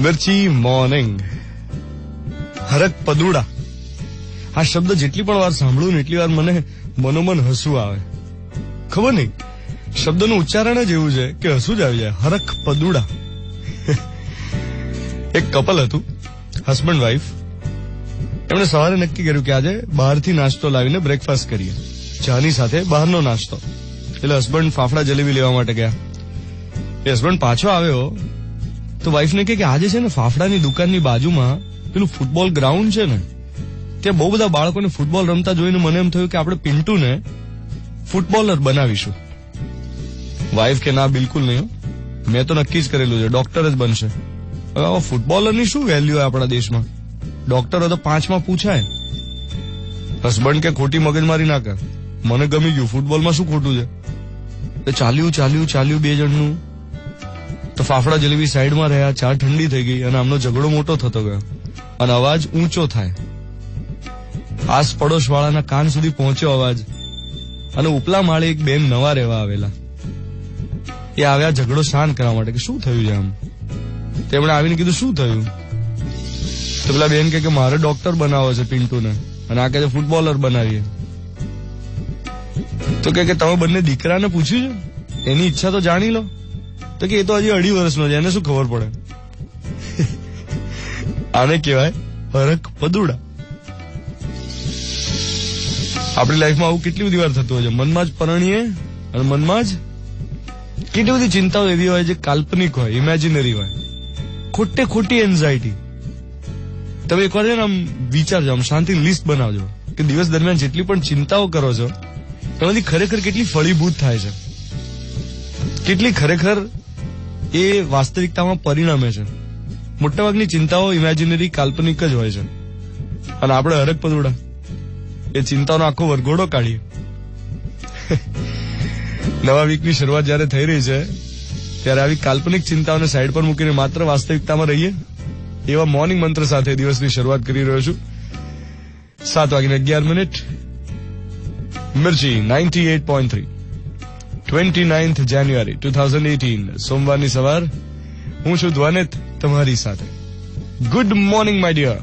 મિર્ચી morning. હરક પદુડા આ શબ્દ જેટલી પણ વાર સાંભળું ને એટલી વાર મને મનોમન હસવું આવે. ખબર નહીં, શબ્દનું ઉચ્ચારણ જ એવું છે કે હસવું જ આવી જાય. હરક પદુડા. એક કપલ હતું, હસબન્ડ વાઈફ. એમણે સવારે નક્કી કર્યું કે આજે બહારથી નાસ્તો લાવીને બ્રેકફાસ્ટ કરીએ, ચાની સાથે બહારનો નાસ્તો. એટલે હસબન્ડ ફાફડા જલેબી લેવા માટે ગયા. એ હસબન્ડ પાછો આવ્યો તો વાઈફને કે આજે છે ને ફાફડાની દુકાનની બાજુમાં પેલું ફૂટબોલ ગ્રાઉન્ડ છે ને, ત્યાં બહુ બધા બાળકોને ફૂટબોલ રમતા જોઈને મને એમ થયું કે આપણે પિન્ટુને ફૂટબોલર બનાવીશું. વાઈફ કે ના, બિલકુલ નહીં, મેં તો નક્કી જ કરેલું છે, ડોક્ટર જ બનશે. હવે ફૂટબોલરની શું વેલ્યુ આપણા દેશમાં? ડોક્ટરો તો 5માં પૂછાય. હસબન્ડ કે ખોટી મગજમારી ના કર, મને ગમી ગયું, ફૂટબોલમાં શું ખોટું છે. ચાલ્યું 2 જણનું તો ફાફડા જલેબી સાઈડમાં રહ્યા, ચા ઠંડી થઈ ગઈ અને આમનો ઝઘડો મોટો થતો ગયો અને અવાજ ઊંચો થાય. આસ પડોશ વાળાના કાન સુધી પહોંચ્યો અવાજ. અને ઉપલા માળે એક બેન નવા રહેવા આવેલા, એ આવ્યા ઝઘડો શાંત કરવા માટે કે શું થયું છે આમ. તેમણે આવીને કીધું શું થયું? તો પેલા બેન કે મારે ડોક્ટર બનાવો છે પિન્ટુને, અને આ કે ફૂટબોલર બનાવીએ. તો કે તમે બંને દીકરાને પૂછ્યું છે, એની ઈચ્છા તો જાણી લો. તો કે એ તો હજી 2.5 વર્ષનો છે, એને શું ખબર પડે. આને કહેવાય હરક પદુડા. આપણી લાઈફમાં આવું કેટલી બધી વાર થતું હોય છે. મનમાં જ પરણીએ અને મનમાં જ કેટલી બધી ચિંતાઓ એવી હોય જે કાલ્પનિક હોય, ઇમેજિનરી હોય, ખોટી એન્ઝાયટી. તમે એકવાર છે ને આમ વિચારજો, આમ શાંતિ લિસ્ટ બનાવજો કે દિવસ દરમિયાન જેટલી પણ ચિંતાઓ કરો છો એમાંથી ખરેખર કેટલી ફળીભૂત થાય છે, કેટલી ખરેખર એ વાસ્તવિકતામાં પરિણમે છે. મોટાભાગની ચિંતાઓ ઇમેજિનરી, કાલ્પનિક જ હોય છે. અને આપણે હરક પદુડા એ ચિંતાનો આખો વરઘોડો કાઢીએ. નવા વીકની શરૂઆત જયારે થઈ રહી છે ત્યારે આવી કાલ્પનિક ચિંતાઓને સાઈડ પર મૂકીને માત્ર વાસ્તવિકતામાં રહીએ, એવા મોર્નિંગ મંત્ર સાથે દિવસની શરૂઆત કરી રહ્યો છું. 7:11 મિર્ચી 98.3 29th જાન્યુઆરી 2018 સોમવારની સવાર. હું છું ધ્વનિત તમારી સાથે. Good morning my dear.